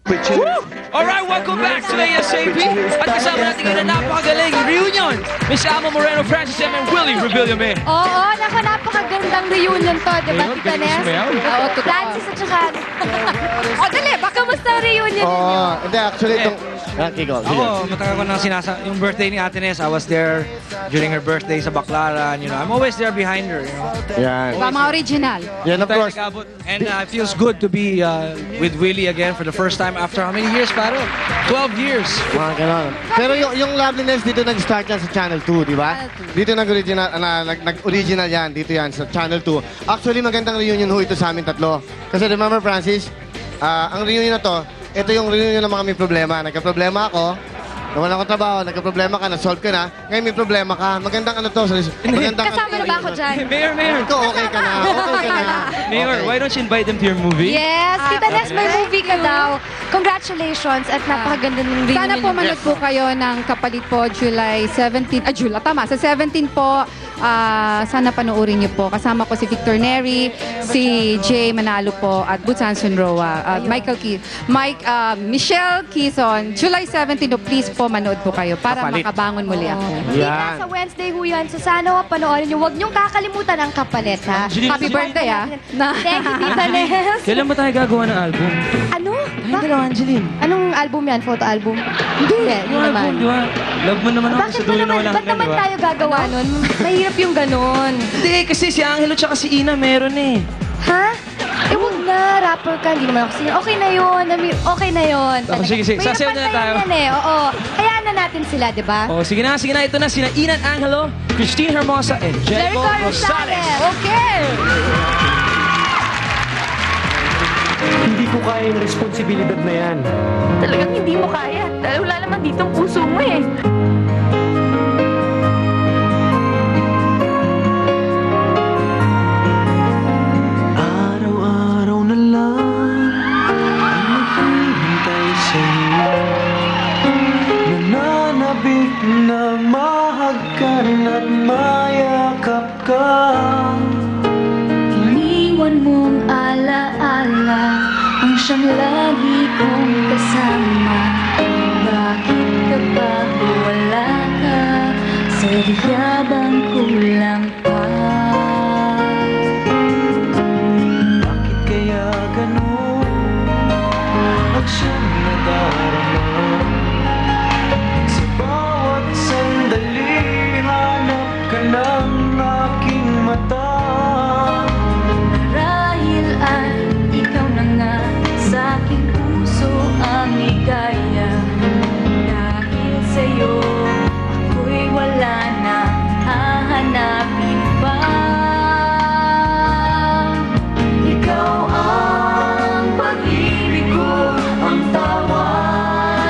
Alright, welcome back to ASAP. At kasama natin ngayon na napakagaling reunion. Miss Alma Moreno, Francis M. and Willie Revillame. Oo, naku, napakagandang reunion to, di ba, Ayun, Tita galing Nes? sumayaw. Oo, Francis at saka... O, dali, baka kamusta ang reunion ninyo? Oo, hindi actually itong... Kiko, sige. Ako, matagal ko nang yung birthday ni Ate Nes, I was there during her birthday sa Baclaran, you know. I'm always there behind her, you know. Yan. Diba, mga original? Yan, of Tayo course. nag-abot. And it feels good to be with Willie again for the first time after how many years, paro? 12 years. Mga ganon. Pero yung Loveliness dito nag-start yan sa Channel 2, di ba? Dito nag-original yan, dito yan sa Channel 2. Actually, magandang reunion ho ito sa amin tatlo. Kasi remember, Francis, ang reunion na to, ito yung reunion ng mga may problema. Nagka-problema ako, nawalan akong trabaho, nagka-problema ka, na-solve ka na, ngayon may problema ka. Magandang ano to, magandang... Kasama na ba ako dyan? Mayor. Ikaw, okay ka na, okay ka na. Mayor, why don't you invite them to your movie? Yes, Tita Nes, may movie ka daw. Congratulations at napakaganda ng reunion. Sana po manood po kayo ng Kapalit po July 17. Tama. Sa 17 po, sana panoorin niyo po. Kasama ko si Victor Neri, si Jay Manalo po, at Butsan Sunroa, Michelle Quezon. July 17 po, please po manood po kayo para Kapalit. makabangon muli ako. Yan. Sa Wednesday ho yan. So sana panoorin niyo. Huwag niyong kakalimutan ang kapalit, ha? Happy birthday, ah. Thank you, Tita Nes. Kailan ba tayo gagawa ng album? Ano? Tayo dalawa, Angeline. Anong album yan? Photo album? Hindi, hindi Yung naman. album, di ba? Love mo naman ako Bakit sa mo dulo na naman, walang ba't hanggan, naman di ba? tayo gagawa nun? Mahirap yung ganon. Hindi, kasi si Angelo tsaka si Ina meron eh. Ha? Eh, huwag na. Rapper ka. Hindi naman ako singer. Okay na yun. Okay na yun. Oh, sige. Mahirap Sasayaw na tayo. pantayin yan eh. Oo. Hayaan na natin sila, di ba? Oh, sige na. Ito na sina Inan Angelo, Christine Hermosa, and Jericho Jericho Rosales. Okay. Hindi ko kaya yung responsibilidad na yan. Talagang hindi mo kaya. Dahil wala naman dito ang puso mo eh. Araw-araw na lang ang naghihintay sa'yo. Nananabik na mahagkan at mayakap ka. Iniwan mong alaala ang siyang lagi kong kasama. Bakit kapag wala ka, sadyabang kulang pa? Bakit kaya ganun at siyang nadarama? Sa bawat sandali, hanap ka ng aking mata. Marahil ay ikaw na nga sa aking puso ang ligaya. Dahil sa'yo, ako'y wala na hahanapin pa. Ikaw ang pag-ibig ko, ang tawa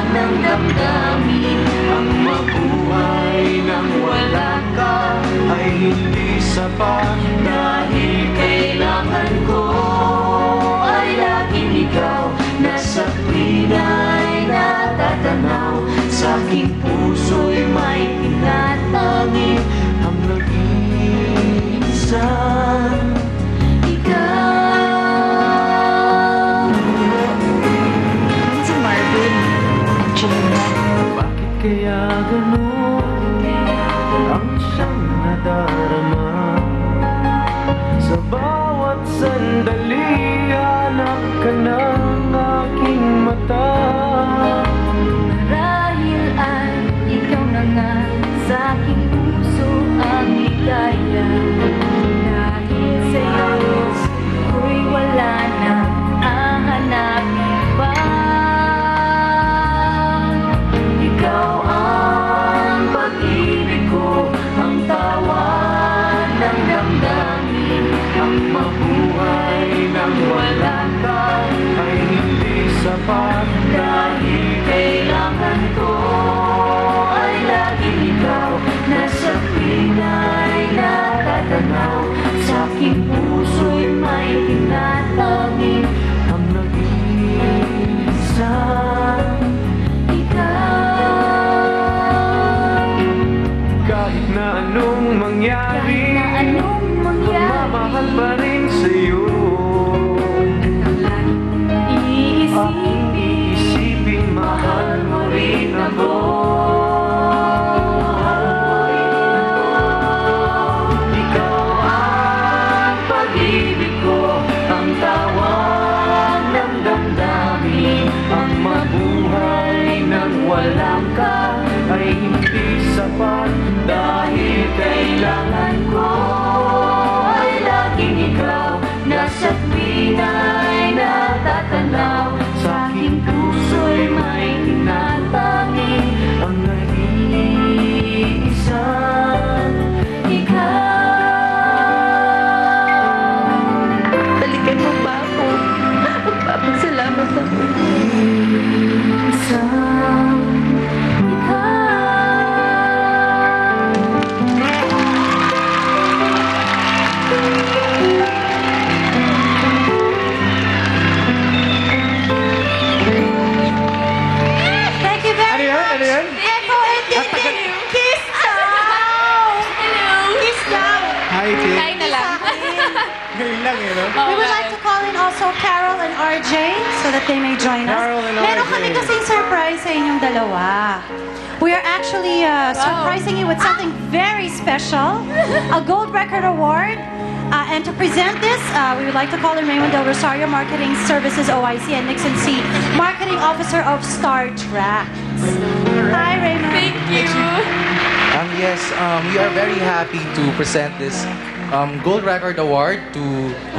ng damdamin. Ang mabuhay nang wala ka ay hindi sapat. Dahil kailangan ko ay laging ikaw. Nasa pinay natatanaw, sa aking puso'y may tinatanging Ang nag-iisa ikaw. Si Marvin, Angelina. bakit kaya ganun ang siyang nadarama? Sa bawat sandali, hanap ka ng aking mata. Marahil ay ikaw na nga sa aking puso ang ligaya. Dahil sa'yo, ako'y wala na hahanapin pa. Ikaw ang pag-ibig ko, ang tawa ng damdamin. Ang mabuhay nang wala ka Ay hindi sapat. dahil kailangan ko ay laging ikaw. Nasa pinay natatanaw, sa aking puso'y may tinatanging Ang nag-iisa ikaw. kahit na anong mangyari, Kahit na anong mangyari, mamahal pa rin sa'yo. iisipin aking puso'y may tinatangi ang nag-iisang ikaw. Balikan mo ba ako? Magpapasalamat ako. Isang ikaw. Thank you very much. Ano yan? Echo and Ding. Kiss down. Hello. Kiss down. Hi, Tim. Kain na lang. Ngayon lang, eh, no? We would like to call in also Carol and RJ so that they may join us. Carol and Meron RJ. kami kasing surprise sa inyong dalawa. We are actually surprising you with something very special, a Gold Record Award. And to present this, we would like to call in Raymond Del Rosario, Marketing Services OIC, and Nixon C, Marketing Officer of Star Tracks. Hi, Raymond. Thank you. Yes, we are very happy to present this Gold Record Award to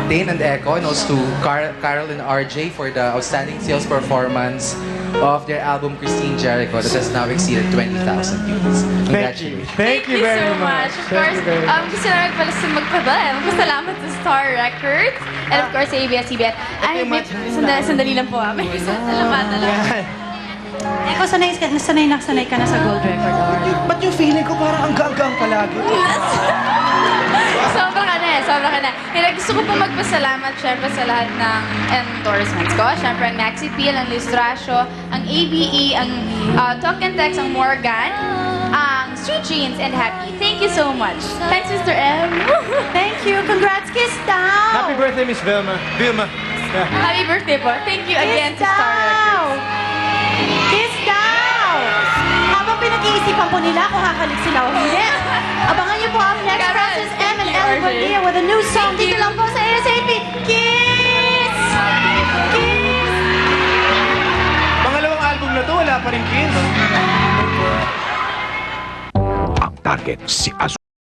Dane and Echo and also to Carol and RJ for the outstanding sales performance of their album Christine Jericho that has now exceeded 20,000 views. Congratulations. Thank you very so much. much. Of course, gusto namin pala sa magpasalamat sa Star Records and of course sa ABS-CBN. Ay, sandali lang po. May salamatan lang. Eko, sanay ka na sa Gold Record Award. Ba't yung feeling ko parang ang gagang palagi? Sobra ka na. And gusto ko po magpasalamat syempre sa lahat ng endorsements ko. Syempre ang Maxi Peel, ang Lustrasyo, ang ABE, ang Talk and Text, ang Morgan, ang Street Jeans, and Happy. Thank you so much. Thanks, Mr. M. Thank you. Congrats, Kiss down. Happy birthday, Miss Vilma. Happy birthday po. Thank you again Kiss to Star Records. down. Kiss down. Habang pinag-iisipan po nila kung kakalik sila o hindi, abangan niyo po ang next Carol, Francis M. and thank you, Ellen RJ. Buendia with a new song. Dito lang po sa ASAP. Kiss! Kiss! Pangalawang album na to, wala pa rin kids. Ang target si Azul.